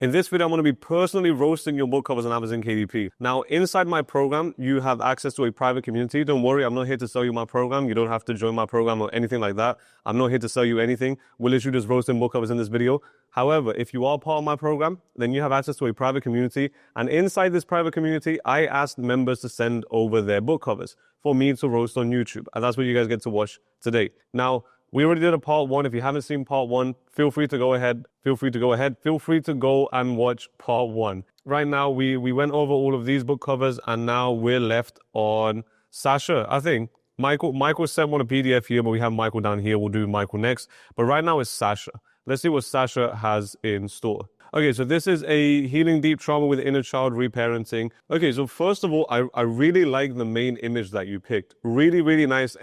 In this video, I'm going to be personally roasting your book covers on Amazon KDP. Now, inside my program, you have access to a private community. Don't worry, I'm not here to sell you my program. You don't have to join my program or anything like that. I'm not here to sell you anything. We're literally just roasting book covers in this video. However, if you are part of my program, then you have access to a private community. And inside this private community, I asked members to send over their book covers for me to roast on YouTube. And that's what you guys get to watch today. Now, we already did a part one. If you haven't seen part one, feel free to go ahead. Feel free to go and watch part one. Right now, we went over all of these book covers, and now we're left on Sasha. I think Michael sent one a PDF here, but we have Michael down here. We'll do Michael next. But right now it's Sasha. Let's see what Sasha has in store. Okay, so this is a healing deep trauma with inner child reparenting. Okay, so first of all, I really like the main image that you picked. Really, really nice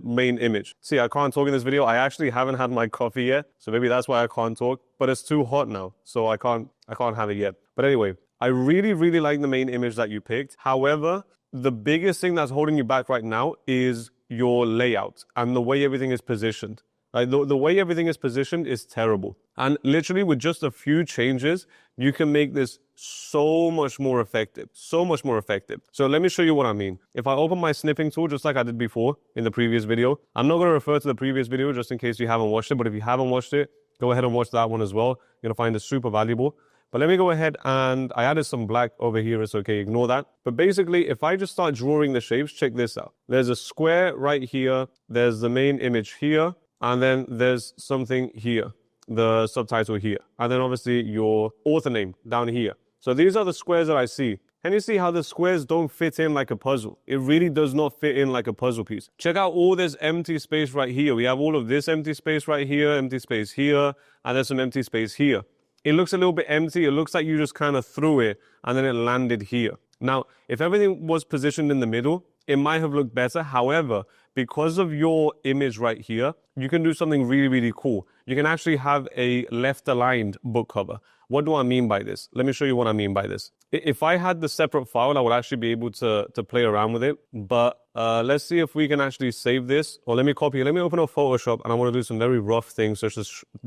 main image. See, I can't talk in this video. I actually haven't had my coffee yet, so maybe that's why I can't talk. But it's too hot now, so I can't have it yet. But anyway, I really, really like the main image that you picked. However, the biggest thing that's holding you back right now is your layout and the way everything is positioned. Like the way everything is positioned is terrible. And literally with just a few changes, you can make this so much more effective. So much more effective. So let me show you what I mean. If I open my snipping tool, just like I did before in the previous video, I'm not going to refer to the previous video just in case you haven't watched it. But if you haven't watched it, go ahead and watch that one as well. You're going to find it super valuable. But let me go ahead and I added some black over here. It's okay. Ignore that. But basically, if I just start drawing the shapes, check this out. There's a square right here. There's the main image here. And then there's something here, the subtitle here. And then obviously your author name down here. So these are the squares that I see. Can you see how the squares don't fit in like a puzzle? It really does not fit in like a puzzle piece. Check out all this empty space right here. We have all of this empty space right here, empty space here, and there's some empty space here. It looks a little bit empty. It looks like you just kind of threw it and then it landed here. Now, if everything was positioned in the middle, it might have looked better. However, because of your image right here, you can do something really, really cool. You can actually have a left-aligned book cover. What do I mean by this? Let me show you what I mean by this. If I had the separate file, I would actually be able to play around with it. But let's see if we can actually save this. Or let me copy it. Let me open up Photoshop, and I want to do some very rough things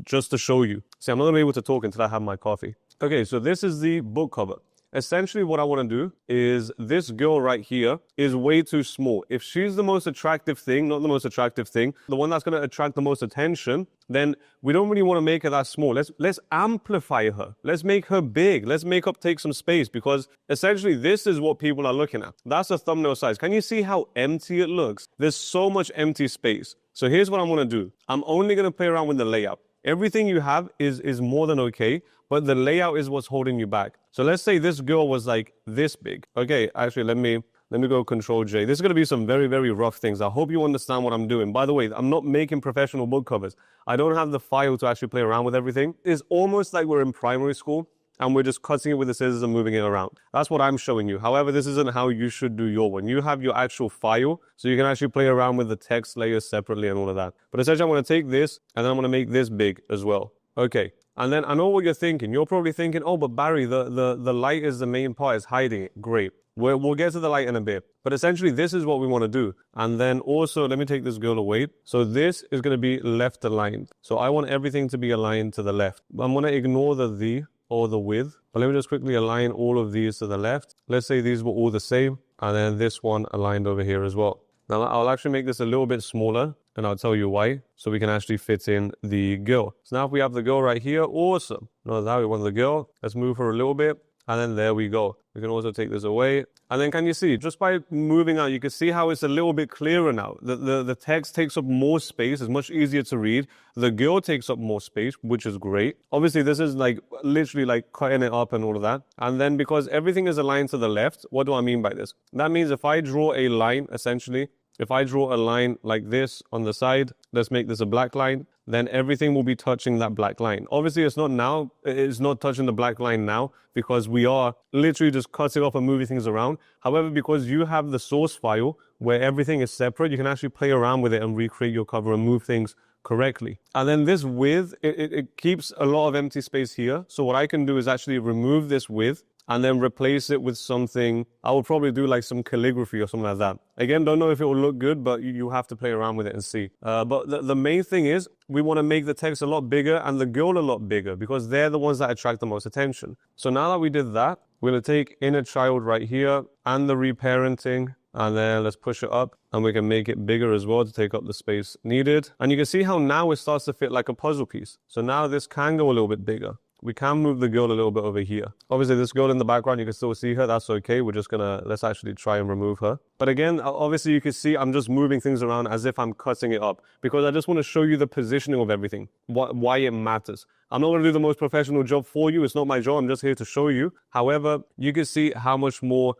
just to show you. See, I'm not going to be able to talk until I have my coffee. Okay, so this is the book cover. Essentially, what I want to do is this girl right here is way too small. If she's the most attractive thing, not the most attractive thing, the one that's going to attract the most attention, then we don't really want to make her that small. Let's amplify her. Let's make her big. Let's make her take some space because essentially this is what people are looking at. That's the thumbnail size. Can you see how empty it looks? There's so much empty space. So here's what I'm going to do. I'm only going to play around with the layout. Everything you have is more than okay, but the layout is what's holding you back. So let's say this girl was like this big. Okay, actually, let me go Control J. This is going to be some very, very rough things. I hope you understand what I'm doing. By the way, I'm not making professional book covers. I don't have the file to actually play around with everything. It's almost like we're in primary school and we're just cutting it with the scissors and moving it around. That's what I'm showing you. However, this isn't how you should do your one. You have your actual file, so you can actually play around with the text layers separately and all of that. But essentially, I'm going to take this, and then I'm going to make this big as well. Okay. And then I know what you're thinking. You're probably thinking, oh, but Barry, the light is the main part. It's hiding it. Great. We'll get to the light in a bit. But essentially, this is what we want to do. And then also, let me take this girl away. So this is going to be left aligned. So I want everything to be aligned to the left. I'm going to ignore the or the with. But let me just quickly align all of these to the left. Let's say these were all the same. And then this one aligned over here as well. Now, I'll actually make this a little bit smaller. And I'll tell you why, so we can actually fit in the girl. So now if we have the girl right here, awesome. Now we want the girl. Let's move her a little bit. And then there we go. We can also take this away. And then can you see, just by moving out, you can see how it's a little bit clearer now. The text takes up more space. It's much easier to read. The girl takes up more space, which is great. Obviously, this is like literally like cutting it up and all of that. And then because everything is aligned to the left, what do I mean by this? That means if I draw a line, essentially, if I draw a line like this on the side, let's make this a black line, then everything will be touching that black line. Obviously, it's not touching the black line now because we are literally just cutting off and moving things around. However, because you have the source file where everything is separate, you can actually play around with it and recreate your cover and move things correctly. And then this width, it keeps a lot of empty space here. So what I can do is actually remove this width and then replace it with something. I would probably do like some calligraphy or something like that. Again, don't know if it will look good, but you have to play around with it and see. But the main thing is we want to make the text a lot bigger and the girl a lot bigger because they're the ones that attract the most attention. So now that we did that, we're going to take inner child right here and the reparenting, and then let's push it up and we can make it bigger as well to take up the space needed. And you can see how now it starts to fit like a puzzle piece. So now this can go a little bit bigger. We can move the girl a little bit over here. Obviously, this girl in the background, you can still see her. That's okay. We're just let's actually try and remove her. But again, obviously, you can see I'm just moving things around as if I'm cutting it up because I just want to show you the positioning of everything, why it matters. I'm not going to do the most professional job for you. It's not my job. I'm just here to show you. However, you can see how much more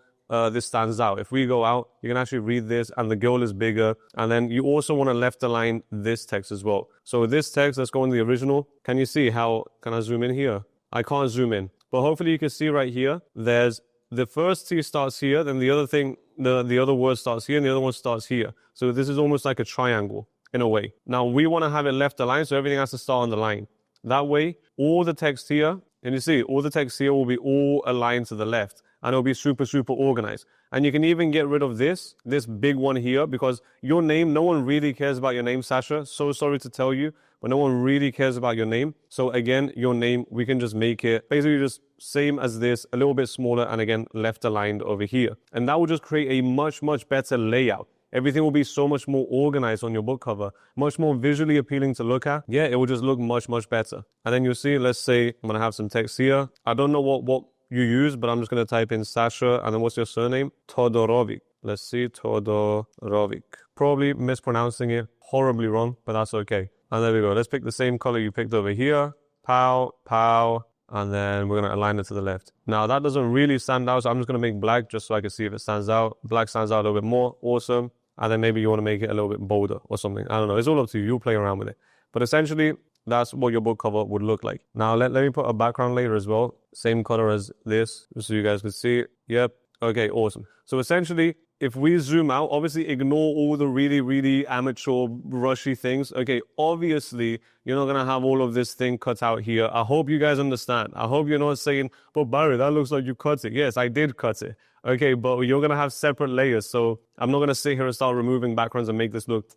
this stands out. If we go out, you can actually read this and the girl is bigger. And then you also want to left align this text as well. So this text, let's go in the original. Can you see how, can I zoom in here? I can't zoom in, but hopefully you can see right here, there's the first T starts here, then the other thing, the other word starts here and the other one starts here. So this is almost like a triangle in a way. Now we want to have it left aligned. So everything has to start on the line. That way, all the text here, and you see all the text here will be all aligned to the left. And it'll be super, super organized. And you can even get rid of this big one here, because your name, no one really cares about your name, Sasha. So sorry to tell you, but no one really cares about your name. So again, your name, we can just make it basically just same as this, a little bit smaller, and again, left aligned over here. And that will just create a much, much better layout. Everything will be so much more organized on your book cover, much more visually appealing to look at. Yeah, it will just look much, much better. And then you'll see, let's say I'm going to have some text here. I don't know what you use, but I'm just going to type in Sasha, and then what's your surname? Todorovic. Let's see, Todorovic. Probably mispronouncing it, horribly wrong, but that's okay. And there we go. Let's pick the same color you picked over here. Pow, pow, and then we're going to align it to the left. Now that doesn't really stand out, so I'm just going to make black just so I can see if it stands out. Black stands out a little bit more. Awesome. And then maybe you want to make it a little bit bolder or something. I don't know. It's all up to you. You'll play around with it. But essentially, that's what your book cover would look like. Now, let me put a background layer as well. Same color as this, just so you guys can see it. Yep. Okay, awesome. So essentially, if we zoom out, obviously ignore all the really, really amateur, rushy things. Okay, obviously, you're not going to have all of this thing cut out here. I hope you guys understand. I hope you're not saying, but Barry, that looks like you cut it. Yes, I did cut it. Okay, but you're going to have separate layers. So I'm not going to sit here and start removing backgrounds and make this look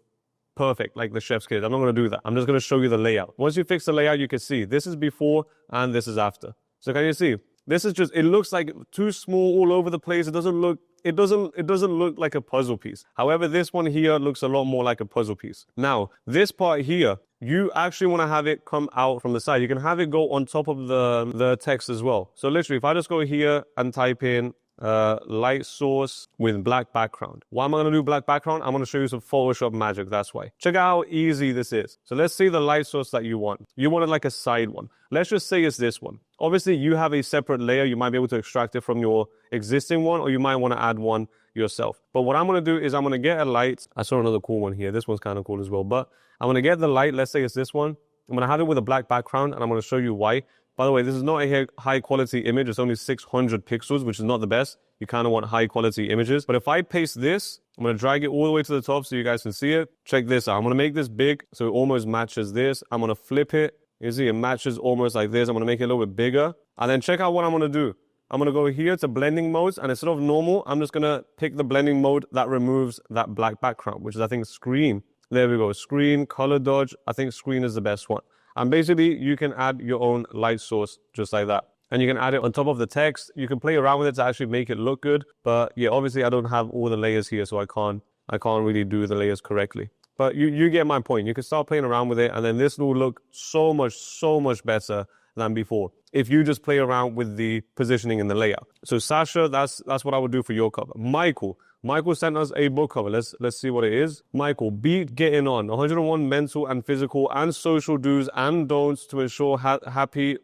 perfect like the chef's kids. I'm not going to do that. I'm just going to show you the layout. Once you fix the layout, you can see this is before and this is after. So can you see? This is just, it looks like too small all over the place. It doesn't look like a puzzle piece. However, this one here looks a lot more like a puzzle piece. Now, this part here, you actually want to have it come out from the side. You can have it go on top of the text as well. So literally, if I just go here and type in light source with black background. Why am I going to do black background? I'm going to show you some Photoshop magic. That's why. Check out how easy this is. So let's see the light source that you want. You want it like a side one. Let's just say it's this one. Obviously, you have a separate layer. You might be able to extract it from your existing one, or you might want to add one yourself. But what I'm going to do is I'm going to get a light. I saw another cool one here. This one's kind of cool as well. But I'm going to get the light. Let's say it's this one. I'm going to have it with a black background, and I'm going to show you why. By the way, this is not a high quality image. It's only 600 pixels, which is not the best. You kind of want high quality images. But if I paste this, I'm going to drag it all the way to the top so you guys can see it. Check this out. I'm going to make this big so it almost matches this. I'm going to flip it. You see it matches almost like this. I'm going to make it a little bit bigger. And then check out what I'm going to do. I'm going to go here to blending modes. And instead of normal, I'm just going to pick the blending mode that removes that black background, which is, I think, screen. There we go. Screen, color dodge. I think screen is the best one. And basically, you can add your own light source just like that. And you can add it on top of the text. You can play around with it to actually make it look good. But yeah, obviously, I don't have all the layers here, so I can't really do the layers correctly. But you get my point. You can start playing around with it, and then this will look so much better than before if you just play around with the positioning in the layout. So Sasha, that's what I would do for your cover. Michael sent us a book cover. Let's see what it is. Michael, beat getting on. 101 mental and physical and social do's and don'ts to ensure healthy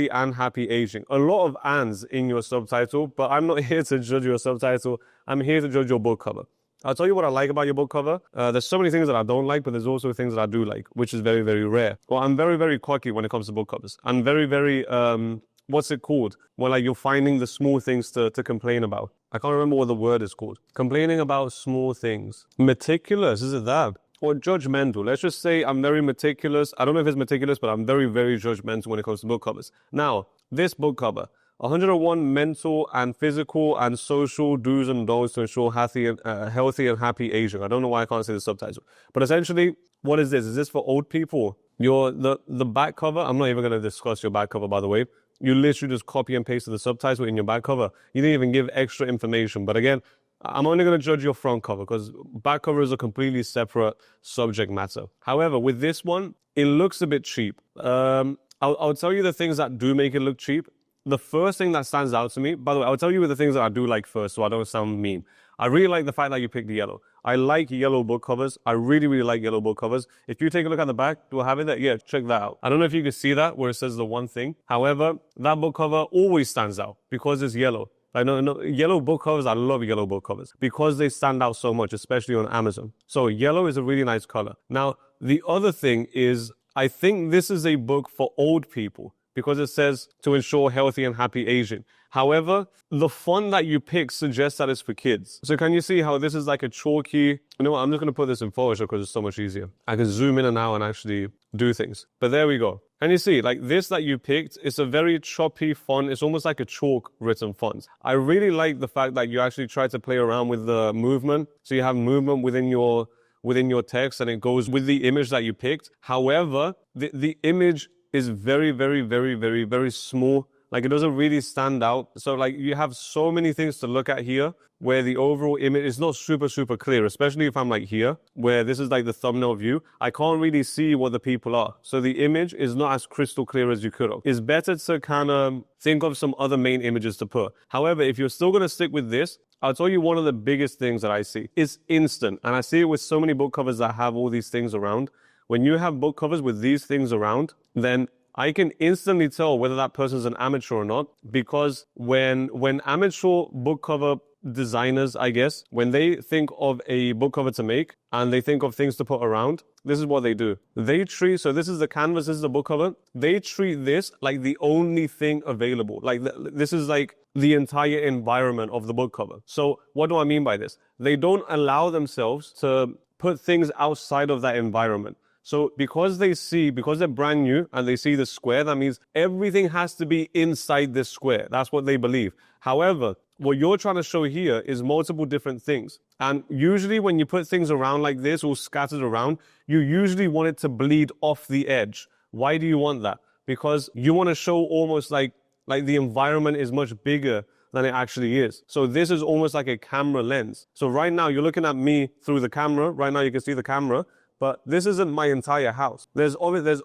and happy aging. A lot of ands in your subtitle, but I'm not here to judge your subtitle. I'm here to judge your book cover. I'll tell you what I like about your book cover. There's so many things that I don't like, but there's also things that I do like, which is very, very rare. Well, I'm very, very cocky when it comes to book covers. I'm very, very, what's it called? When like you're finding the small things to complain about. I can't remember what the word is called. Complaining about small things. Meticulous, is it that? Or judgmental. Let's just say I'm very meticulous. I don't know if it's meticulous, but I'm very, very judgmental when it comes to book covers. Now, this book cover. 101 mental and physical and social do's and don'ts to ensure healthy and happy aging. I don't know why I can't say the subtitle. But essentially, what is this? Is this for old people? The back cover, I'm not even going to discuss your back cover, by the way. You literally just copy and paste the subtitle in your back cover. You didn't even give extra information. But again, I'm only going to judge your front cover because back cover is a completely separate subject matter. However, with this one, it looks a bit cheap. I'll tell you the things that do make it look cheap. The first thing that stands out to me, by the way, I'll tell you the things that I do like first so I don't sound mean. I really like the fact that you picked yellow. I like yellow book covers. I really, really like yellow book covers. If you take a look at the back, do I have it there? Yeah, check that out. I don't know if you can see that where it says the one thing. However, that book cover always stands out because it's yellow. I know yellow book covers, I love yellow book covers because they stand out so much, especially on Amazon. So yellow is a really nice color. Now, the other thing is, I think this is a book for old people because it says to ensure healthy and happy aging. However, the font that you pick suggests that it's for kids. So can you see how this is like a chalky, you know what, I'm just going to put this in Photoshop because it's so much easier. I can zoom in and out and actually do things. But there we go. And you see, like this that you picked, it's a very choppy font. It's almost like a chalk written font. I really like the fact that you actually try to play around with the movement. So you have movement within your text and it goes with the image that you picked. However, the image is very, very, very, very, very small. Like it doesn't really stand out. So like you have so many things to look at here where the overall image is not super, super clear, especially if I'm like here, where this is like the thumbnail view. I can't really see what the people are. So the image is not as crystal clear as you could have. It's better to kind of think of some other main images to put. However, if you're still going to stick with this, I'll tell you one of the biggest things that I see is instant. And I see it with so many book covers that have all these things around. When you have book covers with these things around, then I can instantly tell whether that person's an amateur or not, because when amateur book cover designers, I guess, when they think of a book cover to make and they think of things to put around, this is what they do. So this is the canvas, this is the book cover. They treat this like the only thing available. Like this is like the entire environment of the book cover. So what do I mean by this? They don't allow themselves to put things outside of that environment. So because they're brand new and they see the square, that means everything has to be inside this square. That's what they believe. However, what you're trying to show here is multiple different things. And usually when you put things around like this or scattered around, you usually want it to bleed off the edge. Why do you want that? Because you want to show almost like the environment is much bigger than it actually is. So this is almost like a camera lens. So right now you're looking at me through the camera. Right now you can see the camera. But this isn't my entire house. There's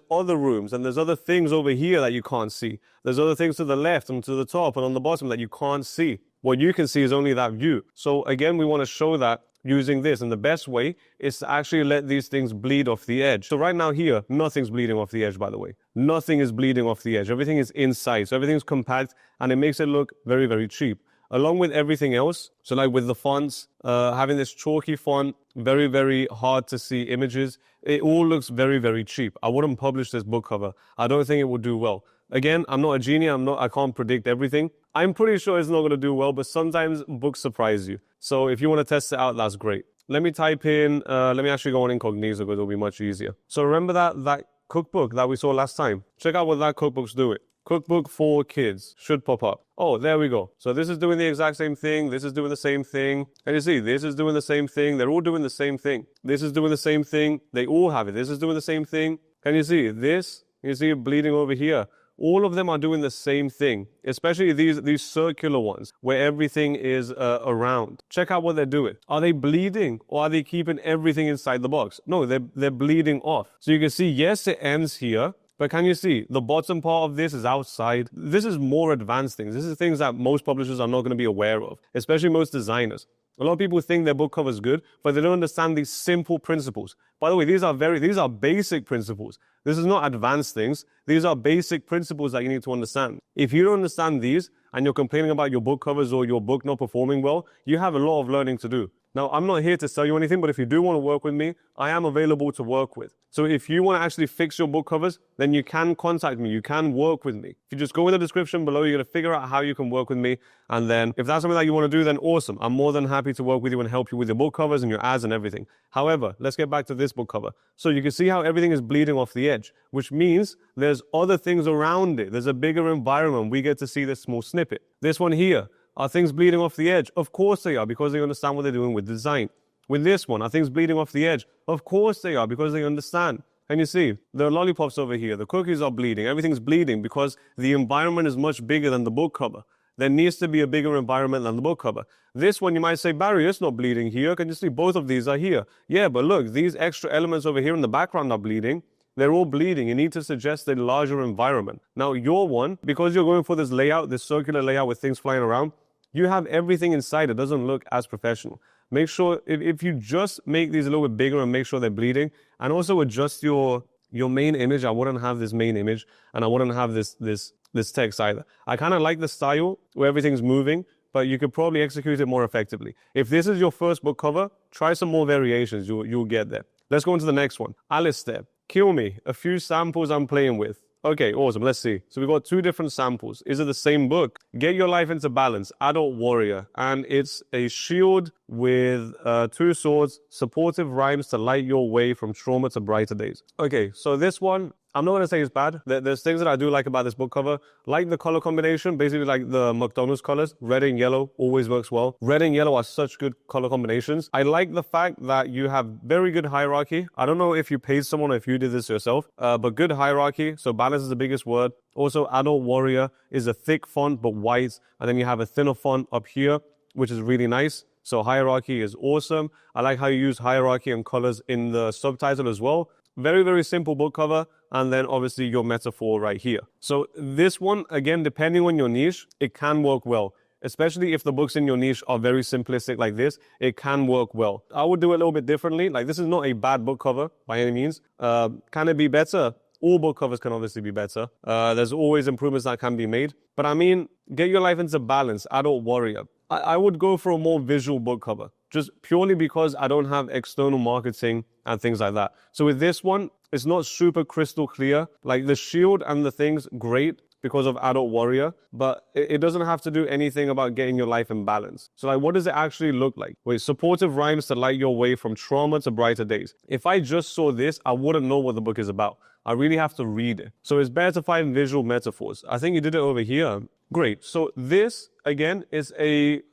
other rooms and there's other things over here that you can't see. There's other things to the left and to the top and on the bottom that you can't see. What you can see is only that view. So again, we want to show that using this. And the best way is to actually let these things bleed off the edge. So right now here, nothing's bleeding off the edge, by the way. Nothing is bleeding off the edge. Everything is inside. So everything's compact and it makes it look very, very cheap. Along with everything else, so like with the fonts, having this chalky font, very, very hard to see images, it all looks very, very cheap. I wouldn't publish this book cover. I don't think it would do well. Again, I'm not a genie. I can't predict everything. I'm pretty sure it's not going to do well, but sometimes books surprise you. So if you want to test it out, that's great. Let me type in, let me actually go on incognito because it'll be much easier. So remember that cookbook that we saw last time? Check out what that cookbook's doing. Cookbook for kids should pop up. Oh, there we go. So this is doing the exact same thing. This is doing the same thing. And you see, this is doing the same thing. They're all doing the same thing. This is doing the same thing. They all have it. This is doing the same thing. Can you see this? You see it bleeding over here. All of them are doing the same thing, especially these circular ones where everything is around. Check out what they're doing. Are they bleeding or are they keeping everything inside the box? No, they're bleeding off. So you can see, yes, it ends here. But can you see, the bottom part of this is outside. This is more advanced things. This is things that most publishers are not going to be aware of, especially most designers. A lot of people think their book cover is good, but they don't understand these simple principles. By the way, these are basic principles. This is not advanced things. These are basic principles that you need to understand. If you don't understand these and you're complaining about your book covers or your book not performing well, you have a lot of learning to do. Now, I'm not here to sell you anything, but if you do want to work with me, I am available to work with. So if you want to actually fix your book covers, then you can contact me. You can work with me. If you just go in the description below, you're going to figure out how you can work with me. And then if that's something that you want to do, then awesome. I'm more than happy to work with you and help you with your book covers and your ads and everything. However, let's get back to this book cover. So you can see how everything is bleeding off the edge, which means there's other things around it. There's a bigger environment. We get to see this small snippet. This one here, are things bleeding off the edge? Of course they are, because they understand what they're doing with design. With this one, are things bleeding off the edge? Of course they are, because they understand. And you see, the lollipops over here, the cookies are bleeding, everything's bleeding because the environment is much bigger than the book cover. There needs to be a bigger environment than the book cover. This one, you might say, Barry, it's not bleeding here. Can you see both of these are here? Yeah, but look, these extra elements over here in the background are bleeding. They're all bleeding. You need to suggest a larger environment. Now, your one, because you're going for this layout, this circular layout with things flying around, you have everything inside. It doesn't look as professional. Make sure, if you just make these a little bit bigger and make sure they're bleeding, and also adjust your main image. I wouldn't have this main image, and I wouldn't have this text either. I kind of like the style where everything's moving, but you could probably execute it more effectively. If this is your first book cover, try some more variations. You'll get there. Let's go on to the next one. Alistair, kill me. A few samples I'm playing with. Okay, awesome. Let's see. So we've got two different samples. Is it the same book? Get Your Life into Balance, Adult Warrior. And it's a shield with 2 swords, supportive rhymes to light your way from trauma to brighter days. Okay, so this one, I'm not going to say it's bad. There's things that I do like about this book cover. Like the color combination, basically like the McDonald's colors. Red and yellow always works well. Red and yellow are such good color combinations. I like the fact that you have very good hierarchy. I don't know if you paid someone or if you did this yourself, but good hierarchy. So balance is the biggest word. Also, Adult Warrior is a thick font, but white. And then you have a thinner font up here, which is really nice. So hierarchy is awesome. I like how you use hierarchy and colors in the subtitle as well. Very, very simple book cover. And then obviously your metaphor right here. So this one, again, depending on your niche, it can work well. Especially if the books in your niche are very simplistic like this, it can work well. I would do it a little bit differently. Like, this is not a bad book cover by any means. Can it be better? All book covers can obviously be better. There's always improvements that can be made. But I mean, Get Your Life into Balance, Adult Warrior. I would go for a more visual book cover, just purely because I don't have external marketing and things like that. So with this one, it's not super crystal clear. Like the shield and the things, great because of Adult Warrior, but it doesn't have to do anything about getting your life in balance. So like, what does it actually look like? Wait, supportive rhymes to light your way from trauma to brighter days. If I just saw this, I wouldn't know what the book is about. I really have to read it. So it's better to find visual metaphors. I think you did it over here. Great. So this, again, is you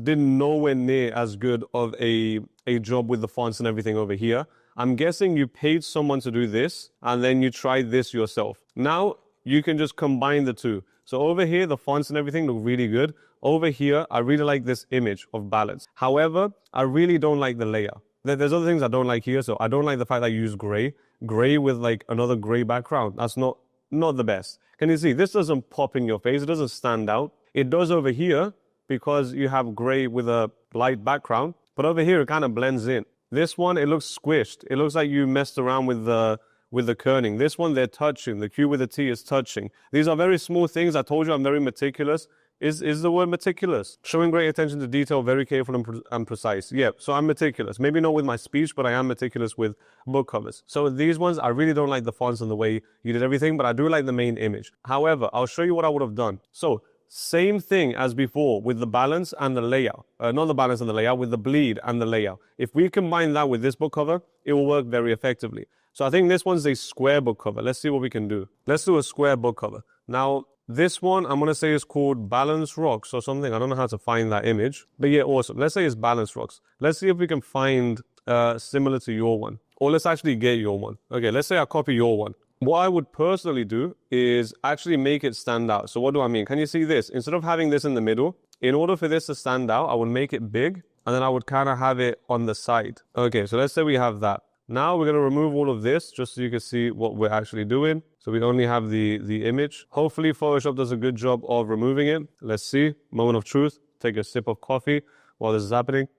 did nowhere near as good of a job with the fonts and everything over here. I'm guessing you paid someone to do this, and then you tried this yourself. Now, you can just combine the two. So over here, the fonts and everything look really good. Over here, I really like this image of balance. However, I really don't like the layout. There's other things I don't like here. So I don't like the fact that you use gray with like another gray background. That's not the best. Can you see? This doesn't pop in your face. It doesn't stand out. It does over here because you have gray with a light background. But over here, it kind of blends in. This one, it looks squished. It looks like you messed around with the kerning. This one, they're touching. The Q with the T is touching. These are very small things. I told you I'm very meticulous. Is the word meticulous? Showing great attention to detail, very careful and precise. Yeah, so I'm meticulous. Maybe not with my speech, but I am meticulous with book covers. So these ones, I really don't like the fonts and the way you did everything, but I do like the main image. However, I'll show you what I would have done. So same thing as before with the balance and the layout. Not the balance and the layout, with the bleed and the layout. If we combine that with this book cover, it will work very effectively. So I think this one's a square book cover. Let's see what we can do. Let's do a square book cover. Now, this one, I'm going to say is called Balance Rocks or something. I don't know how to find that image. But yeah, awesome. Let's say it's Balance Rocks. Let's see if we can find similar to your one. Or let's actually get your one. Okay, let's say I copy your one. What I would personally do is actually make it stand out. So what do I mean? Can you see this? Instead of having this in the middle, in order for this to stand out, I would make it big. And then I would kind of have it on the side. Okay, so let's say we have that. Now we're going to remove all of this just so you can see what we're actually doing. So we only have the image. Hopefully Photoshop does a good job of removing it. Let's see. Moment of truth. Take a sip of coffee while this is happening.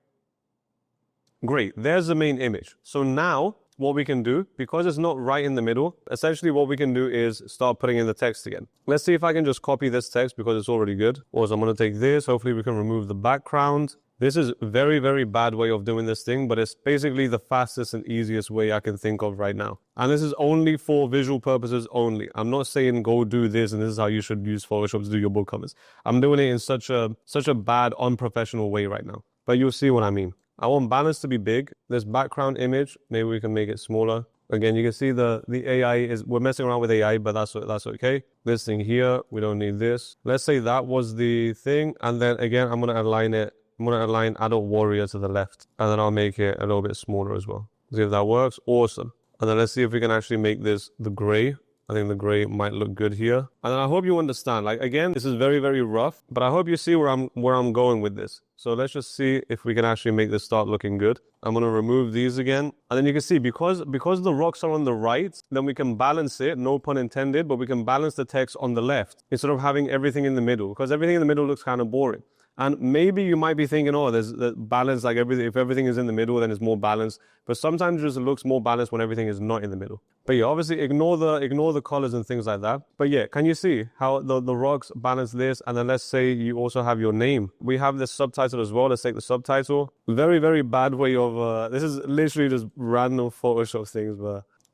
Great. There's the main image. So now what we can do, because it's not right in the middle, essentially what we can do is start putting in the text again. Let's see if I can just copy this text because it's already good. Also, I'm going to take this. Hopefully we can remove the background. This is a very, very bad way of doing this thing, but it's basically the fastest and easiest way I can think of right now. And this is only for visual purposes only. I'm not saying go do this and this is how you should use Photoshop to do your book covers. I'm doing it in such a bad, unprofessional way right now. But you'll see what I mean. I want balance to be big. This background image, maybe we can make it smaller. Again, you can see the AI is, we're messing around with AI, but that's okay. This thing here, we don't need this. Let's say that was the thing. And then again, I'm going to align it. I'm going to align Adult Warrior to the left, and then I'll make it a little bit smaller as well. See if that works. Awesome. And then let's see if we can actually make this the gray. I think the gray might look good here. And then I hope you understand, like, again, this is very, very rough, but I hope you see where I'm going with this. So let's just see if we can actually make this start looking good. I'm going to remove these again. And then you can see, because the rocks are on the right, then we can balance it, no pun intended, but we can balance the text on the left instead of having everything in the middle, because everything in the middle looks kind of boring. And maybe you might be thinking, oh, there's the balance, like everything. If everything is in the middle, then it's more balanced. But sometimes it just looks more balanced when everything is not in the middle. But yeah, obviously ignore the colors and things like that. But yeah, can you see how the rocks balance this? And then let's say you also have your name. We have this subtitle as well. Let's take the subtitle. Very, very bad way of, this is literally just random Photoshop things,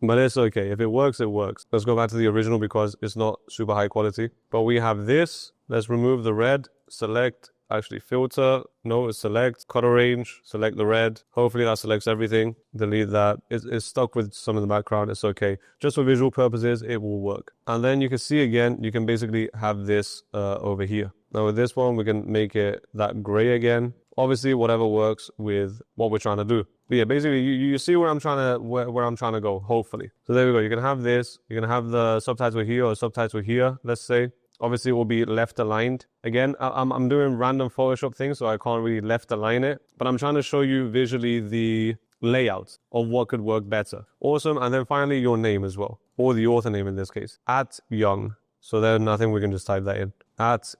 but it's okay. If it works, it works. Let's go back to the original because it's not super high quality. But we have this. Let's remove the red, select, actually filter, no, select, color range, select the red. Hopefully that selects everything. Delete that. It's stuck with some in the background. It's okay. Just for visual purposes, it will work. And then you can see again, you can basically have this over here. Now with this one, we can make it that gray again. Obviously, whatever works with what we're trying to do. But yeah, basically, you see where I'm trying to go, hopefully. So there we go. You can have this. You can have the subtitle here or subtitle here, let's say. Obviously, it will be left aligned. Again, I'm doing random Photoshop things, so I can't really left align it. But I'm trying to show you visually the layout of what could work better. Awesome. And then finally, your name as well, or the author name in this case, @Young. So there's nothing, we can just type that in,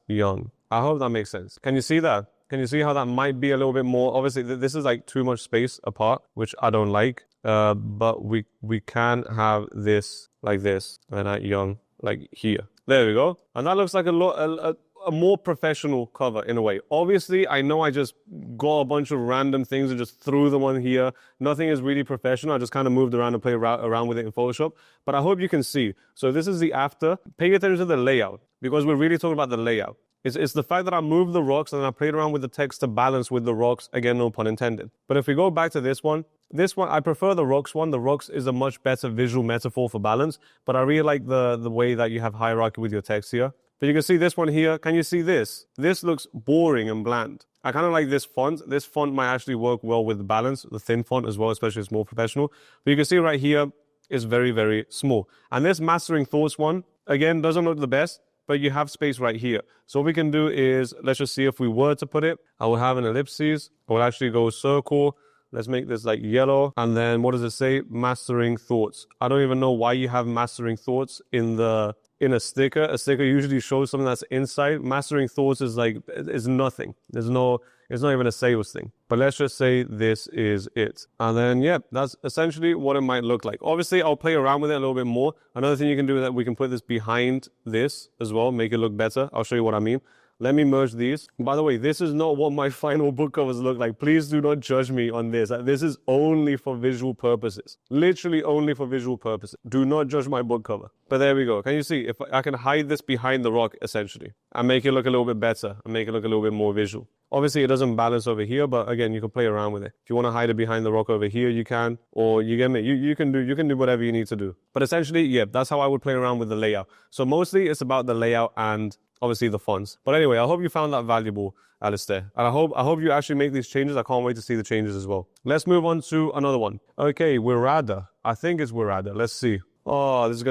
@Young. I hope that makes sense. Can you see that? Can you see how that might be a little bit more? Obviously, this is like too much space apart, which I don't like. But we can have this like this, and @Young like here. There we go. And that looks like a more professional cover in a way. Obviously, I know I just got a bunch of random things and just threw them on here. Nothing is really professional. I just kind of moved around and played around with it in Photoshop. But I hope you can see. So this is the after. Pay attention to the layout because we're really talking about the layout. It's the fact that I moved the rocks and I played around with the text to balance with the rocks. Again, no pun intended. But if we go back to this one, I prefer the rocks one. The rocks is a much better visual metaphor for balance. But I really like the way that you have hierarchy with your text here. But you can see this one here. Can you see this? This looks boring and bland. I kind of like this font. This font might actually work well with the balance, the thin font as well, especially it's more professional. But you can see right here is very, very small. And this Mastering Thoughts one, again, doesn't look the best. But you have space right here. So what we can do is, let's just see if we were to put it. I will have an ellipses. I will actually go circle. Let's make this like yellow. And then what does it say? Mastering Thoughts. I don't even know why you have Mastering Thoughts in a sticker. A sticker usually shows something that's inside. Mastering Thoughts is like, it's nothing. It's not even a sales thing. But let's just say this is it. And then, yeah, that's essentially what it might look like. Obviously, I'll play around with it a little bit more. Another thing you can do is that we can put this behind this as well, make it look better. I'll show you what I mean. Let me merge these. By the way, this is not what my final book covers look like. Please do not judge me on this. This is only for visual purposes. Literally only for visual purposes. Do not judge my book cover. But there we go. Can you see? If I can hide this behind the rock, essentially, and make it look a little bit better, and make it look a little bit more visual. Obviously, it doesn't balance over here, but again, you can play around with it. If you want to hide it behind the rock over here, you can, or you get me. You can do whatever you need to do. But essentially, yeah, that's how I would play around with the layout. So mostly, it's about the layout and obviously the fonts. But anyway, I hope you found that valuable, Alistair. And I hope you actually make these changes. I can't wait to see the changes as well. Let's move on to another one. Okay, Wirada. I think it's Wirada. Let's see. Oh, this is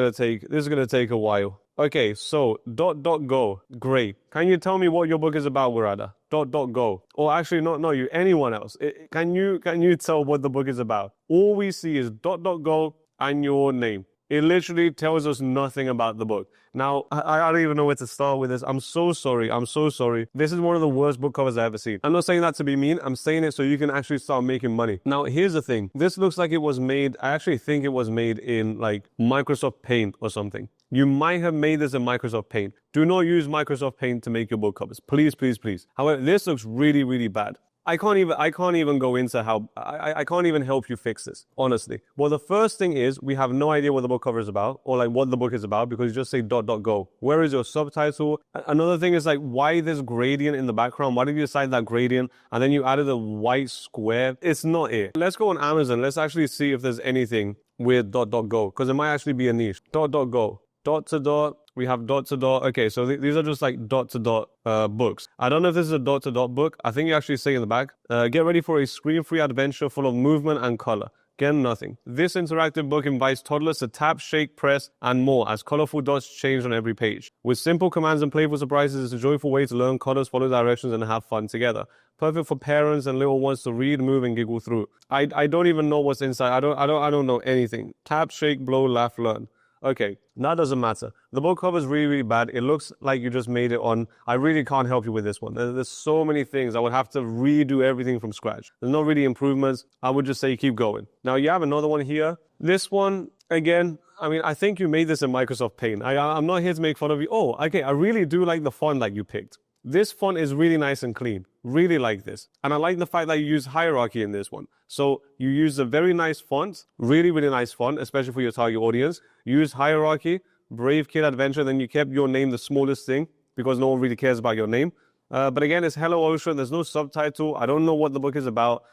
gonna take a while. Okay, so .go. Great. Can you tell me what your book is about, Wirada? .go. Or actually, not you. Anyone else? Can you tell what the book is about? All we see is .go and your name. It literally tells us nothing about the book. Now, I don't even know where to start with this. I'm so sorry. I'm so sorry. This is one of the worst book covers I've ever seen. I'm not saying that to be mean. I'm saying it so you can actually start making money. Now, here's the thing. This looks like it was made, I actually think it was made in like Microsoft Paint or something. You might have made this in Microsoft Paint. Do not use Microsoft Paint to make your book covers. Please, please, please. However, this looks really, really bad. I can't even go into how, I can't even help you fix this, honestly. Well, the first thing is we have no idea what the book cover is about or like what the book is about because you just say ... go. Where is your subtitle? Another thing is like, why this gradient in the background? Why did you decide that gradient? And then you added a white square. It's not it. Let's go on Amazon. Let's actually see if there's anything with ... go because it might actually be a niche. ... go. Dot to dot. We have ... Okay, so these are just like ... books. I don't know if this is a ... book. I think you actually say in the back, get ready for a screen-free adventure full of movement and color. Again, nothing. This interactive book invites toddlers to tap, shake, press, and more as colorful dots change on every page. With simple commands and playful surprises, it's a joyful way to learn colors, follow directions, and have fun together. Perfect for parents and little ones to read, move, and giggle through. I don't even know what's inside. I don't know anything. Tap, shake, blow, laugh, learn. Okay, that doesn't matter. The book cover is really, really bad. It looks like you just made it on. I really can't help you with this one. There's so many things. I would have to redo everything from scratch. There's not really improvements. I would just say keep going. Now, you have another one here. This one, again, I mean, I think you made this in Microsoft Paint. I'm not here to make fun of you. Oh, okay, I really do like the font that you picked. This font is really nice and clean. Really like this. And I like the fact that you use hierarchy in this one. So you use a very nice font, really, really nice font, especially for your target audience. You use hierarchy, Brave Kid Adventure, then you kept your name the smallest thing because no one really cares about your name. But again, it's Hello Ocean. There's no subtitle. I don't know what the book is about.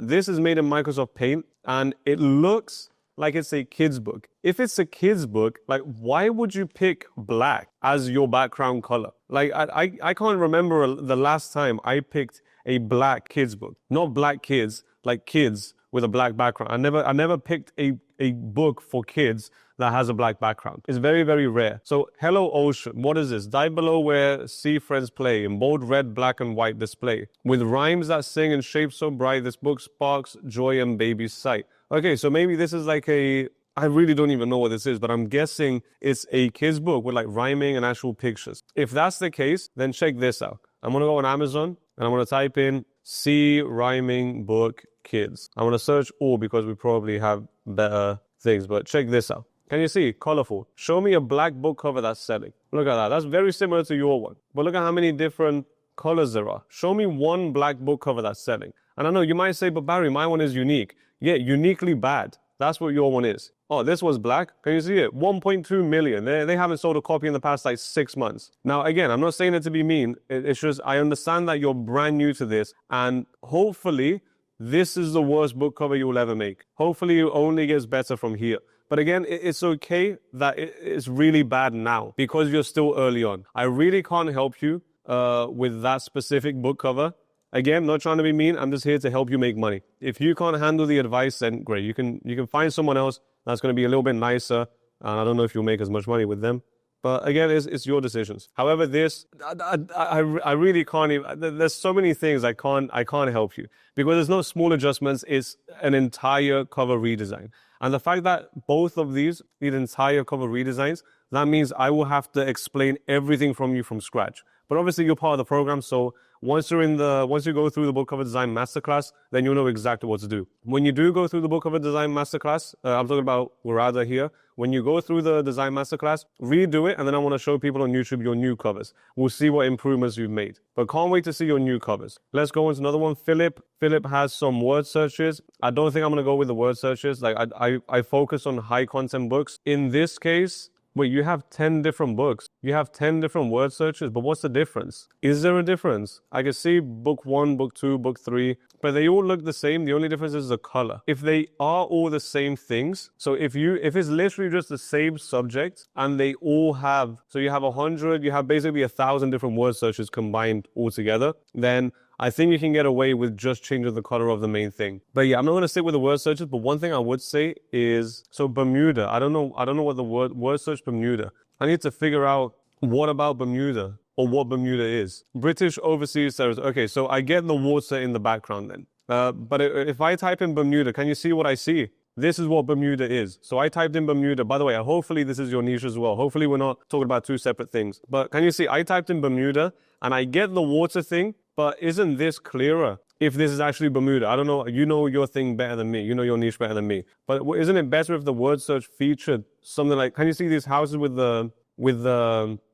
This is made in Microsoft Paint and it looks like it's a kid's book. If it's a kid's book, like why would you pick black as your background color? Like I can't remember the last time I picked a black kid's book. Not black kids, like kids with a black background. I never picked a book for kids that has a black background. It's very, very rare. So Hello Ocean, what is this? Dive below where sea friends play in bold red, black and white display. With rhymes that sing and shapes so bright, this book sparks joy and baby's sight. Okay, so maybe this is like I really don't even know what this is, but I'm guessing it's a kid's book with like rhyming and actual pictures. If that's the case, then check this out. I'm gonna go on Amazon and I'm gonna type in C rhyming book kids. I'm gonna search all because we probably have better things, but check this out. Can you see? Colorful. Show me a black book cover that's selling. Look at that. That's very similar to your one. But look at how many different colors there are. Show me one black book cover that's selling. And I know you might say, but Barry, my one is unique. Yeah, uniquely bad. That's what your one is. Oh, this was black. Can you see it? 1.2 million. They haven't sold a copy in the past like 6 months. Now, again, I'm not saying it to be mean. It's just I understand that you're brand new to this. And hopefully, this is the worst book cover you'll ever make. Hopefully, it only gets better from here. But again, it's okay that it's really bad now because you're still early on. I really can't help you with that specific book cover. Again, not trying to be mean. I'm just here to help you make money. If you can't handle the advice, then great. You can find someone else that's going to be a little bit nicer. And I don't know if you'll make as much money with them. But again, it's your decisions. However, this, I really can't even, there's so many things I can't help you. Because there's no small adjustments. It's an entire cover redesign. And the fact that both of these need entire cover redesigns, that means I will have to explain everything from you from scratch. But obviously you're part of the program, so once you go through the book cover design masterclass, then you'll know exactly what to do. When you do go through the book cover design masterclass, I'm talking about Wurada here. When you go through the design masterclass, redo it, and then I want to show people on YouTube your new covers. We'll see what improvements you've made. But can't wait to see your new covers. Let's go into another one. Philip has some word searches. I don't think I'm going to go with the word searches. Like I focus on high content books. In this case, wait, you have 10 different books. You have 10 different word searches, but what's the difference? Is there a difference? I can see book 1, book 2, book 3, but they all look the same. The only difference is the color. If they are all the same things, so if it's literally just the same subject and they all have, so you have 100, you have basically 1,000 different word searches combined all together, then I think you can get away with just changing the color of the main thing. But yeah, I'm not going to stick with the word searches, but one thing I would say is, so Bermuda, I don't know what the word search Bermuda. I need to figure out what about Bermuda or what Bermuda is. British overseas territory. Okay, so I get the water in the background then. But if I type in Bermuda, can you see what I see? this is what Bermuda is. So I typed in Bermuda. By the way, hopefully this is your niche as well. Hopefully we're not talking about two separate things. But can you see, I typed in Bermuda and I get the water thing, but isn't this clearer if this is actually Bermuda? I don't know. You know your thing better than me. You know your niche better than me. But isn't it better if the word search featured something like, can you see these houses with the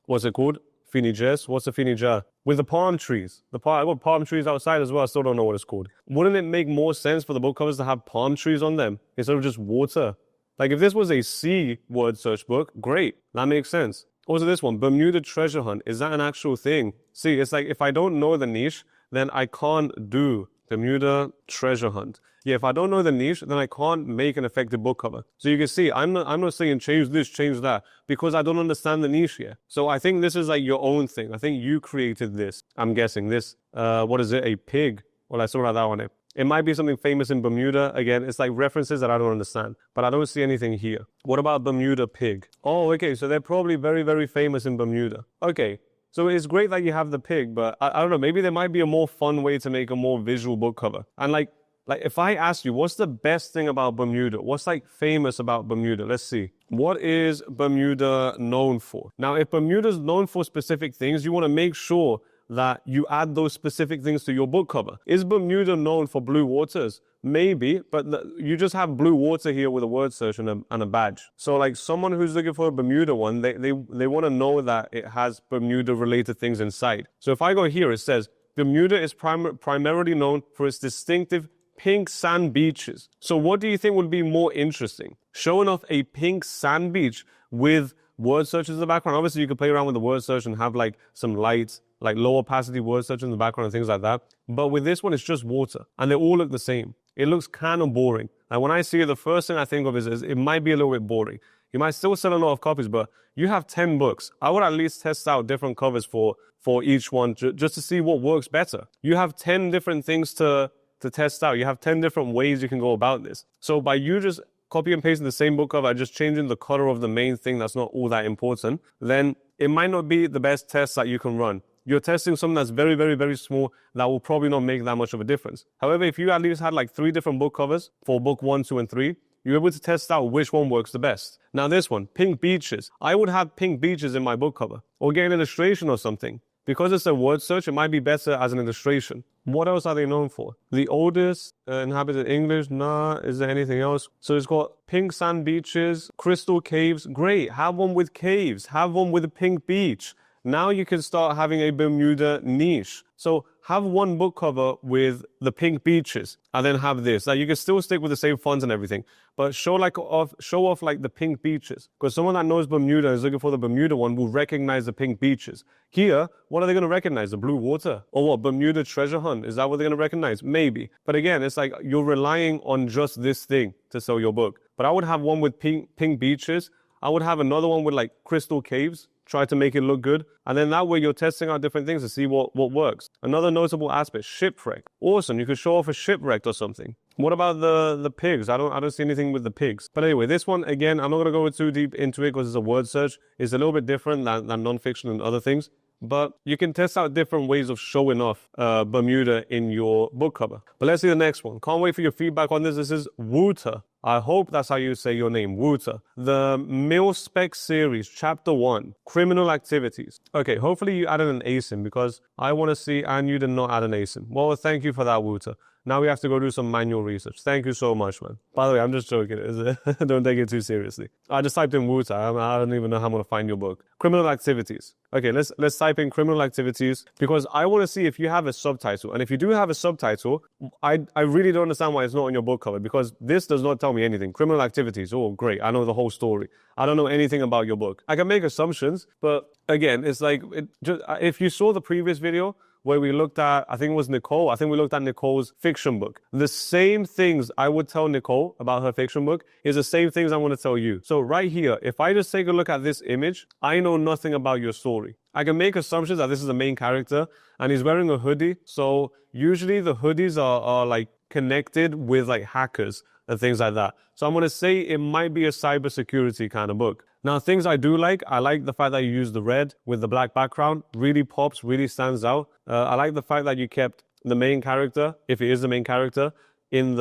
what's it called? Finijes? What's a finija? With the palm trees. I got palm trees outside as well. I still don't know what it's called. Wouldn't it make more sense for the book covers to have palm trees on them instead of just water? Like if this was a C word search book, great. That makes sense. Also this one, Bermuda treasure hunt. Is that an actual thing? See, it's like if I don't know the niche, then I can't do Bermuda treasure hunt. Yeah, if I don't know the niche, then I can't make an effective book cover. So you can see, I'm not saying change this, change that, because I don't understand the niche yet. So I think this is like your own thing. I think you created this. I'm guessing this, what is it, a pig? Well, I saw that on it. It might be something famous in Bermuda. Again, it's like references that I don't understand, but I don't see anything here. What about Bermuda pig? Oh, okay, so they're probably very, very famous in Bermuda. Okay. So it's great that you have the pig, but I don't know, maybe there might be a more fun way to make a more visual book cover. And like if I ask you, what's the best thing about Bermuda? What's like famous about Bermuda? Let's see. What is Bermuda known for? Now, if Bermuda's known for specific things, you want to make sure that you add those specific things to your book cover. Is Bermuda known for blue waters? Maybe, but you just have blue water here with a word search and a badge. So like someone who's looking for a Bermuda one, they want to know that it has Bermuda related things inside. So if I go here, it says Bermuda is primarily known for its distinctive pink sand beaches. So what do you think would be more interesting? Showing off a pink sand beach with word searches in the background. Obviously you could play around with the word search and have like some lights, like low opacity word search in the background and things like that. But with this one, it's just water and they all look the same. It looks kind of boring. And when I see it, the first thing I think of is it might be a little bit boring. You might still sell a lot of copies, but you have 10 books. I would at least test out different covers for each one just to see what works better. You have 10 different things to test out. You have 10 different ways you can go about this. So by you just copy and pasting the same book cover, just changing the color of the main thing that's not all that important, then it might not be the best test that you can run. You're testing something that's very, very, very small that will probably not make that much of a difference. However, if you at least had like 3 different book covers for book 1, 2, and 3, you're able to test out which one works the best. Now this one, pink beaches. I would have pink beaches in my book cover or get an illustration or something. Because it's a word search, it might be better as an illustration. What else are they known for? The oldest inhabited English. Nah, is there anything else? So it's got pink sand beaches, crystal caves. Great, have one with caves. Have one with a pink beach. Now you can start having a Bermuda niche. So have one book cover with the pink beaches and then have this. Now you can still stick with the same fonts and everything, but show off like the pink beaches. Because someone that knows Bermuda is looking for the Bermuda one will recognize the pink beaches. Here, what are they going to recognize? The blue water? Or what? Bermuda treasure hunt? Is that what they're going to recognize? Maybe. But again, it's like you're relying on just this thing to sell your book. But I would have one with pink beaches. I would have another one with like crystal caves. Try to make it look good. And then that way you're testing out different things to see what works. Another notable aspect, shipwreck. Awesome, you could show off a shipwreck or something. What about the pigs? I don't see anything with the pigs. But anyway, this one, again, I'm not gonna go too deep into it because it's a word search. It's a little bit different than nonfiction and other things. But you can test out different ways of showing off Bermuda in your book cover. But let's see the next one. Can't wait for your feedback on this. This is Wouter. I hope that's how you say your name, Wouter. The Mil-Spec series, chapter 1, criminal activities. Okay, hopefully you added an ASIN because I want to see, and you did not add an ASIN. Well, thank you for that, Wouter. Now we have to go do some manual research. Thank you so much, man. By the way, I'm just joking. Don't take it too seriously. I just typed in Wouter. I don't even know how I'm going to find your book. Criminal activities. Okay, let's type in criminal activities because I want to see if you have a subtitle. And if you do have a subtitle, I really don't understand why it's not on your book cover because this does not tell me anything. Criminal activities. Oh, great. I know the whole story. I don't know anything about your book. I can make assumptions, but again, it's like if you saw the previous video, where we looked at, I think it was Nicole. I think we looked at Nicole's fiction book. The same things I would tell Nicole about her fiction book is the same things I'm going to tell you. So right here, if I just take a look at this image, I know nothing about your story. I can make assumptions that this is the main character and he's wearing a hoodie. So usually the hoodies are like connected with like hackers and things like that. So I'm going to say it might be a cybersecurity kind of book. Now, things I do like, I like the fact that you use the red with the black background. Really pops, really stands out. I like the fact that you kept the main character, if it is the main character, on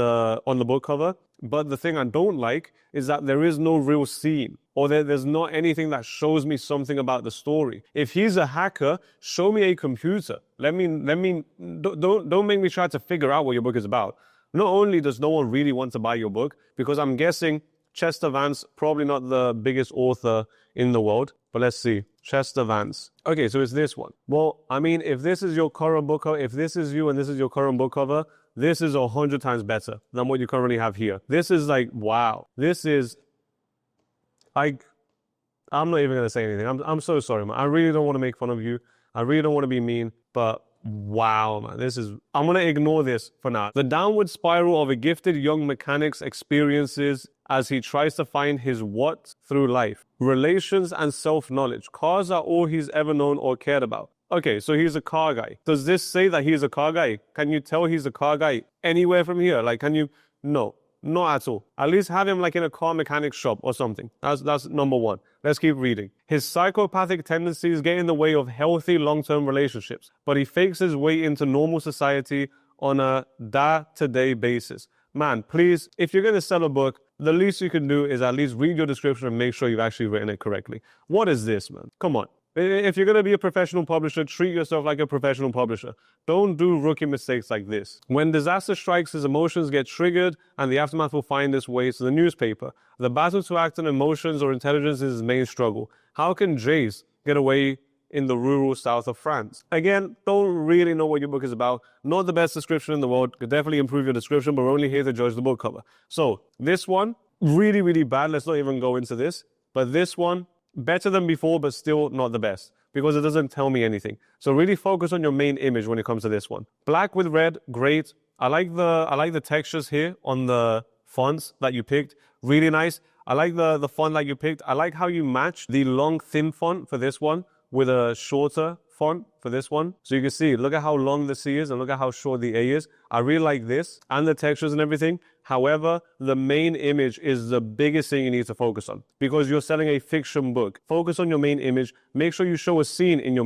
the book cover. But the thing I don't like is that there is no real scene, or there's not anything that shows me something about the story. If he's a hacker, show me a computer. Don't make me try to figure out what your book is about. Not only does no one really want to buy your book, because I'm guessing Chester Vance, probably not the biggest author in the world, but let's see. Chester Vance. Okay, so it's this one. Well, I mean, if this is your current book cover, if this is you and this is your current book cover, this is 100 times better than what you currently have here. This is like, wow. This is, I'm not even going to say anything. I'm so sorry, man. I really don't want to make fun of you. I really don't want to be mean, but wow, man, I'm going to ignore this for now. The downward spiral of a gifted young mechanic's experiences as he tries to find his what through life. Relations and self-knowledge. Cars are all he's ever known or cared about. Okay, so he's a car guy. Does this say that he's a car guy? Can you tell he's a car guy anywhere from here? Like, can you? No, not at all. At least have him like in a car mechanic shop or something. That's number one. Let's keep reading. His psychopathic tendencies get in the way of healthy long-term relationships, but he fakes his way into normal society on a day-to-day basis. Man, please, if you're going to sell a book, the least you can do is at least read your description and make sure you've actually written it correctly. What is this, man? Come on. If you're going to be a professional publisher, treat yourself like a professional publisher. Don't do rookie mistakes like this. When disaster strikes, his emotions get triggered and the aftermath will find its way to the newspaper. The battle to act on emotions or intelligence is his main struggle. How can Jace get away in the rural south of France? Again, don't really know what your book is about. Not the best description in the world. Could definitely improve your description, but we're only here to judge the book cover. So this one, really, really bad. Let's not even go into this. But this one, better than before, but still not the best because it doesn't tell me anything. So really focus on your main image when it comes to this one. Black with red, great. I like the textures here on the fonts that you picked. Really nice. I like the font that you picked. I like how you match the long, thin font for this one with a shorter font for this one. So you can see, look at how long the C is and look at how short the A is. I really like this and the textures and everything. However, the main image is the biggest thing you need to focus on because you're selling a fiction book. Focus on your main image. Make sure you show a scene in your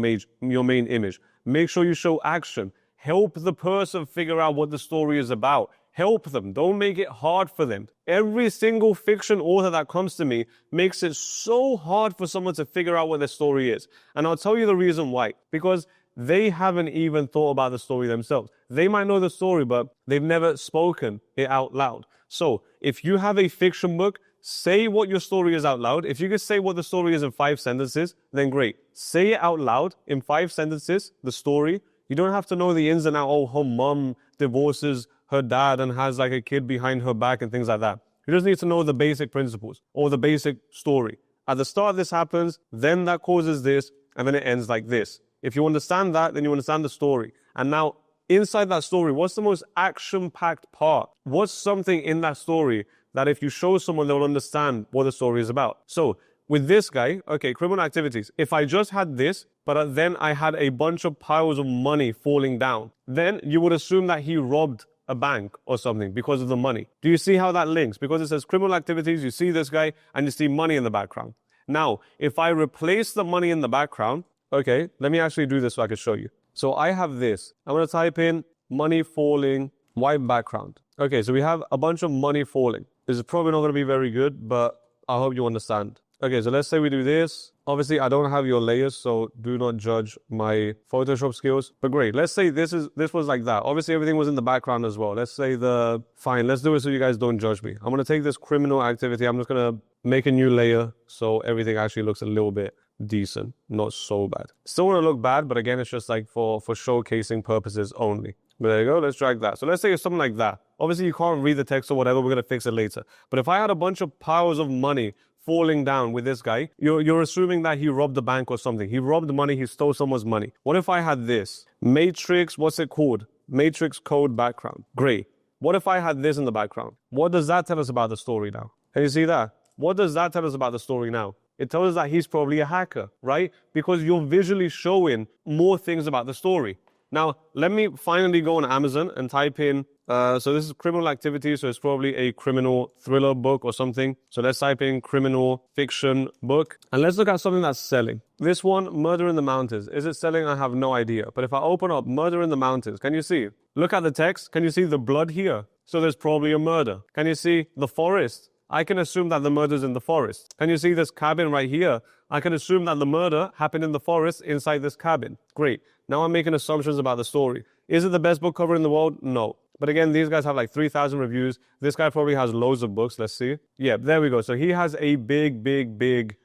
main image. Make sure you show action. Help the person figure out what the story is about. Help them. Don't make it hard for them. Every single fiction author that comes to me makes it so hard for someone to figure out what their story is. And I'll tell you the reason why. Because they haven't even thought about the story themselves. They might know the story, but they've never spoken it out loud. So if you have a fiction book, say what your story is out loud. If you could say what the story is in 5 sentences, then great. Say it out loud in 5 sentences, the story. You don't have to know the ins and outs. Oh, her mom divorces her dad and has like a kid behind her back and things like that. You just need to know the basic principles or the basic story. At the start, this happens, then that causes this, and then it ends like this. If you understand that, then you understand the story. And now, inside that story, what's the most action-packed part? What's something in that story that if you show someone, they'll understand what the story is about? So, with this guy, okay, criminal activities. If I just had this, but then I had a bunch of piles of money falling down, then you would assume that he robbed a bank or something because of the money. Do you see how that links? Because it says criminal activities, you see this guy, and you see money in the background. Now, if I replace the money in the background, okay, let me actually do this so I can show you. So I have this. I'm going to type in money falling, white background. Okay, so we have a bunch of money falling. This is probably not going to be very good, but I hope you understand. Okay, so let's say we do this. Obviously, I don't have your layers, so do not judge my Photoshop skills. But great, let's say this was like that. Obviously, everything was in the background as well. Let's say fine, let's do it so you guys don't judge me. I'm going to take this criminal activity. I'm just going to make a new layer so everything actually looks a little bit decent, not so bad. Still want to look bad, but again, it's just like for showcasing purposes only. But there you go, let's drag that. So let's say it's something like that. Obviously, you can't read the text or whatever. We're going to fix it later. But if I had a bunch of piles of money falling down with this guy, you're assuming that he robbed the bank or something. He robbed the money, he stole someone's money. What if I had this? Matrix, what's it called? Matrix code background. Great. What if I had this in the background? What does that tell us about the story now? Can you see that? What does that tell us about the story now? It tells us that he's probably a hacker, right? Because you're visually showing more things about the story. Now, let me finally go on Amazon and type in, so this is criminal activity, so it's probably a criminal thriller book or something. So let's type in criminal fiction book. And let's look at something that's selling. This one, Murder in the Mountains. Is it selling? I have no idea. But if I open up Murder in the Mountains, can you see? Look at the text. Can you see the blood here? So there's probably a murder. Can you see the forest? I can assume that the murder's in the forest. Can you see this cabin right here? I can assume that the murder happened in the forest inside this cabin. Great. Now I'm making assumptions about the story. Is it the best book cover in the world? No. But again, these guys have like 3,000 reviews. This guy probably has loads of books. Let's see. Yeah, there we go. So he has a big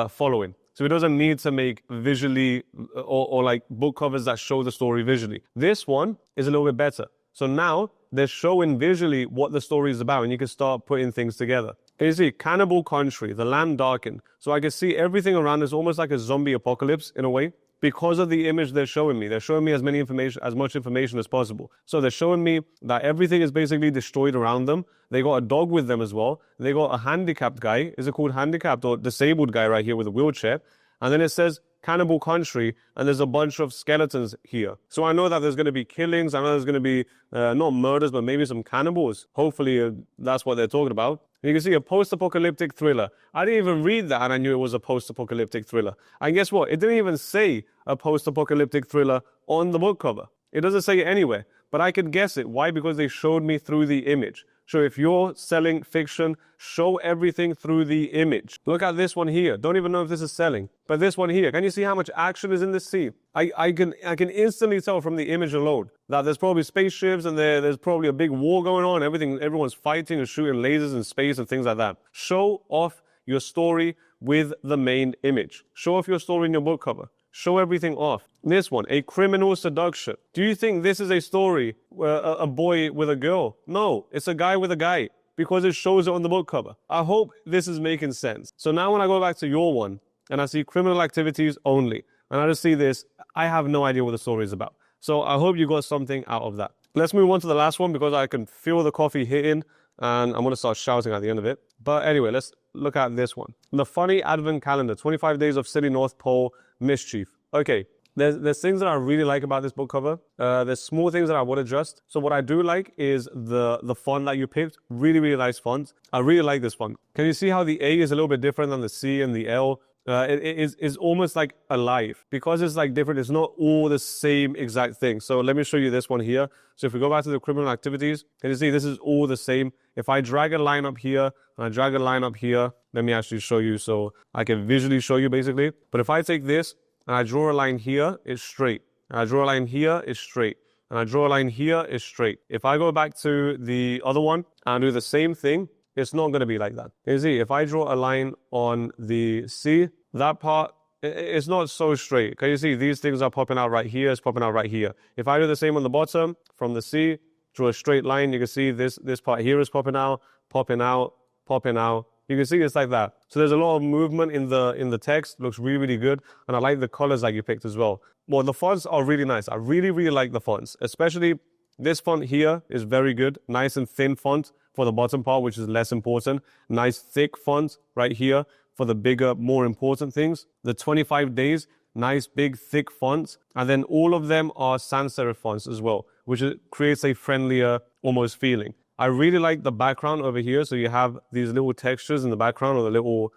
following. So he doesn't need to make visually or like book covers that show the story visually. This one is a little bit better. So now they're showing visually what the story is about, and you can start putting things together. You see, cannibal country, the land darkened. So I can see everything around is almost like a zombie apocalypse in a way because of the image they're showing me. They're showing me as much information as possible. So they're showing me that everything is basically destroyed around them. They got a dog with them as well. They got a handicapped guy. Is it called handicapped or disabled guy right here with a wheelchair? And then it says cannibal country, and there's a bunch of skeletons here. So I know that there's going to be killings. I know there's going to be not murders, but maybe some cannibals. Hopefully that's what they're talking about. And you can see a post-apocalyptic thriller. I didn't even read that and I knew it was a post-apocalyptic thriller. And guess what? It didn't even say a post-apocalyptic thriller on the book cover. It doesn't say it anywhere, but I could guess it. Why? Because they showed me through the image. So if you're selling fiction, show everything through the image. Look at this one here. Don't even know if this is selling. But this one here, can you see how much action is in this scene? I can instantly tell from the image alone that there's probably spaceships and there's probably a big war going on. Everyone's fighting and shooting lasers in space and things like that. Show off your story with the main image. Show off your story in your book cover. Show everything off. This one, a criminal seduction. Do you think this is a story where a boy with a girl? No, it's a guy with a guy because it shows it on the book cover. I hope this is making sense. So now when I go back to your one and I see criminal activities only, and I just see this, I have no idea what the story is about. So I hope you got something out of that. Let's move on to the last one because I can feel the coffee hitting and I'm going to start shouting at the end of it. But anyway, let's look at this one. The funny advent calendar, 25 days of silly North Pole mischief. Okay, there's things that I really like about this book cover. There's small things that I would adjust. So what I do like is the font that you picked. Really nice font. I really like this font. Can you see how the A is a little bit different than the C and the L? It is almost like alive because it's like different. It's not all the same exact thing. So let me show you this one here. So if we go back to the criminal activities, can you see this is all the same? If I drag a line up here and I drag a line up here, let me actually show you so I can visually show you basically. But if I take this and I draw a line here, it's straight. And I draw a line here, it's straight. And I draw a line here, it's straight. If I go back to the other one and do the same thing, it's not going to be like that. You see, if I draw a line on the C, that part, it's not so straight. Can you see these things are popping out right here, it's popping out right here. If I do the same on the bottom, from the C, draw a straight line, you can see this part here is popping out, popping out, popping out. You can see it's like that. So there's a lot of movement in the text. Looks really good. And I like the colors that you picked as well. Well, the fonts are really nice. I really like the fonts. Especially this font here is very good. Nice and thin font for the bottom part, which is less important. Nice thick font right here for the bigger, more important things. The 25 days, nice big thick fonts. And then all of them are sans serif fonts as well, which creates a friendlier almost feeling. I really like the background over here. So you have these little textures in the background or the little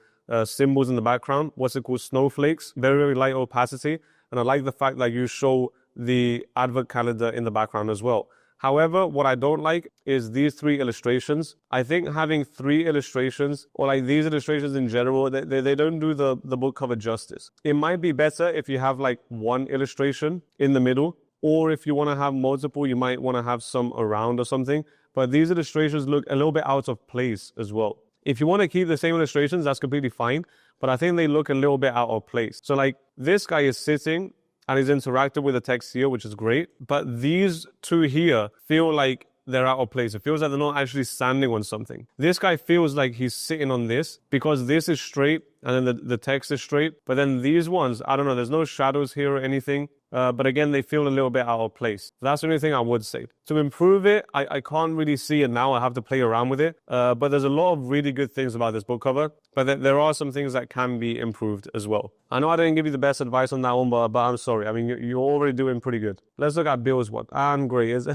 symbols in the background. What's it called? Snowflakes. Very light opacity. And I like the fact that you show the advent calendar in the background as well. However, what I don't like is these three illustrations. I think having three illustrations or like these illustrations in general, they don't do the book cover justice. It might be better if you have like one illustration in the middle, or if you want to have multiple, you might want to have some around or something. But these illustrations look a little bit out of place as well. If you want to keep the same illustrations, that's completely fine. But I think they look a little bit out of place. So like this guy is sitting and he's interacting with the text here, which is great. But these two here feel like they're out of place. It feels like they're not actually standing on something. This guy feels like he's sitting on this because this is straight and then the text is straight. But then these ones, I don't know, there's no shadows here or anything. But again, they feel a little bit out of place. That's the only thing I would say. To improve it, I can't really see it now. I have to play around with it. But there's a lot of really good things about this book cover. But there are some things that can be improved as well. I know I didn't give you the best advice on that one, but I'm sorry. I mean, you're already doing pretty good. Let's look at Bill's one. I'm great.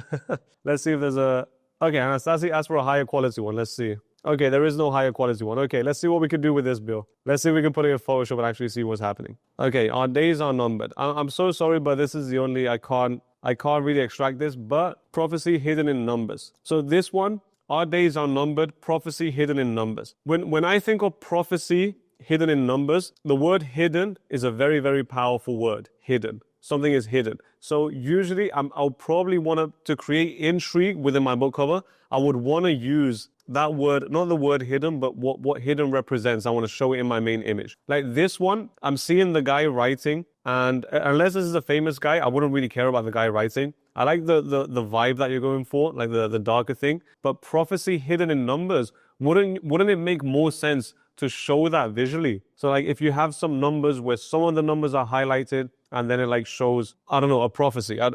Let's see if there's a... Okay, Anastasia asked for a higher quality one. Let's see. Okay, there is no higher quality one. Okay, let's see what we can do with this, Bill. Let's see if we can put it in Photoshop and actually see what's happening. Okay, our days are numbered. I'm so sorry, but this is the only... I can't I can't really extract this, but prophecy hidden in numbers. So this one, our days are numbered, prophecy hidden in numbers. When I think of prophecy hidden in numbers, the word hidden is a very, very powerful word, hidden. Something is hidden. So usually I'll probably want to create intrigue within my book cover. I would want to use that word, not the word hidden, but what hidden represents. I want to show it in my main image. Like this one, I'm seeing the guy writing, and unless this is a famous guy, I wouldn't really care about the guy writing. I like the vibe that you're going for, like the darker thing. But prophecy hidden in numbers, wouldn't it make more sense to show that visually? So like if you have some numbers where some of the numbers are highlighted and then it like shows, I don't know, a prophecy. I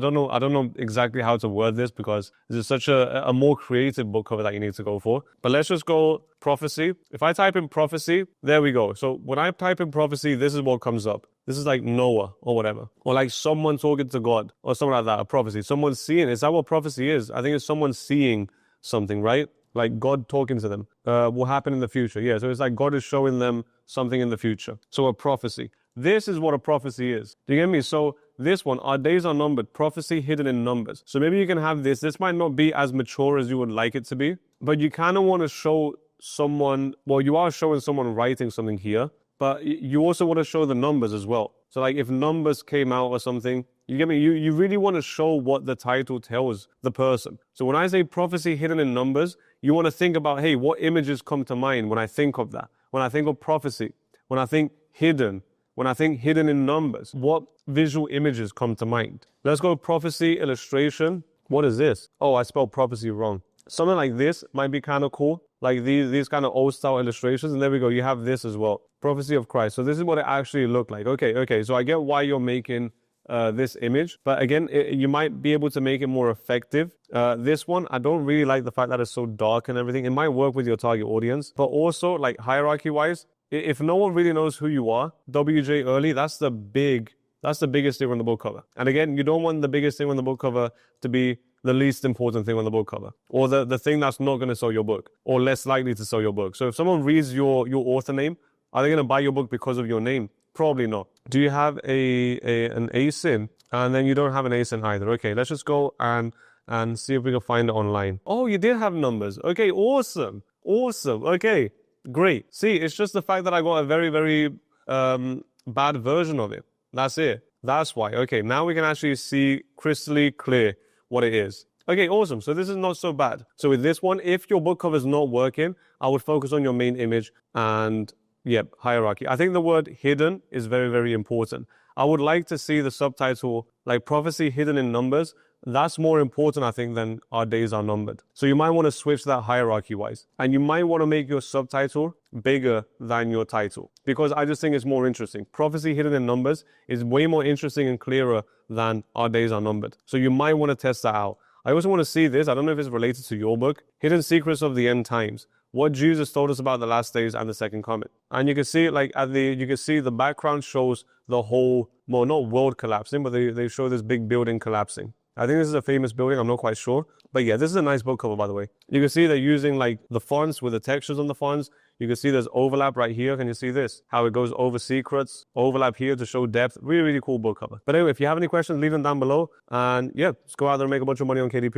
don't know exactly how to word this because this is such a more creative book cover that you need to go for. But let's just go prophecy. If I type in prophecy, there we go. So when I type in prophecy, this is what comes up. This is like Noah or whatever. Or like someone talking to God or something like that, a prophecy. Someone seeing, is that what prophecy is? I think it's someone seeing something, right? Like God talking to them, will happen in the future. Yeah, so it's like God is showing them something in the future. So a prophecy. This is what a prophecy is. Do you get me? So this one, our days are numbered, prophecy hidden in numbers. So maybe you can have this. This might not be as mature as you would like it to be, but you kind of want to show someone, well, you are showing someone writing something here, but you also want to show the numbers as well. So like if numbers came out or something, you get me? You really want to show what the title tells the person. So when I say prophecy hidden in numbers, you want to think about, hey, what images come to mind when I think of that? When I think of prophecy, when I think hidden, when I think hidden in numbers, what visual images come to mind? Let's go prophecy illustration. What is this? Oh, I spelled prophecy wrong. Something like this might be kind of cool. Like these kind of old style illustrations. And there we go. You have this as well. Prophecy of Christ. So this is what it actually looked like. Okay. So I get why you're making this image. But again, you might be able to make it more effective. This one, I don't really like the fact that it's so dark and everything. It might work with your target audience. But also like hierarchy wise, if no one really knows who you are, WJ early, that's the biggest thing on the book cover. And again, you don't want the biggest thing on the book cover to be the least important thing on the book cover, or the thing that's not going to sell your book, or less likely to sell your book. So if someone reads your author name, are they going to buy your book because of your name? Probably not. Do you have an ASIN? And then you don't have an ASIN either. Okay, let's just go and see if we can find it online. Oh, you did have numbers. Okay, awesome. Okay, great. See, it's just the fact that I got a very, very bad version of it. That's it. That's why. Okay, now we can actually see crystally clear what it is. Okay, awesome. So this is not so bad. So with this one, if your book cover is not working, I would focus on your main image and, yep, hierarchy. I think the word hidden is very, very important. I would like to see the subtitle, like prophecy hidden in numbers. That's more important, I think, than our days are numbered. So you might want to switch that hierarchy-wise. And you might want to make your subtitle bigger than your title, because I just think it's more interesting. Prophecy hidden in numbers is way more interesting and clearer than our days are numbered. So you might want to test that out. I also want to see this. I don't know if it's related to your book, Hidden Secrets of the End Times. What Jesus told us about the last days and the second coming. And you can see it like you can see the background shows the whole, well, not world collapsing, but they show this big building collapsing. I think this is a famous building. I'm not quite sure. But yeah, this is a nice book cover, by the way. You can see they're using like the fonts with the textures on the fonts. You can see there's overlap right here. Can you see this? How it goes over secrets, overlap here to show depth. Really, really cool book cover. But anyway, if you have any questions, leave them down below. And yeah, let's go out there and make a bunch of money on KDP.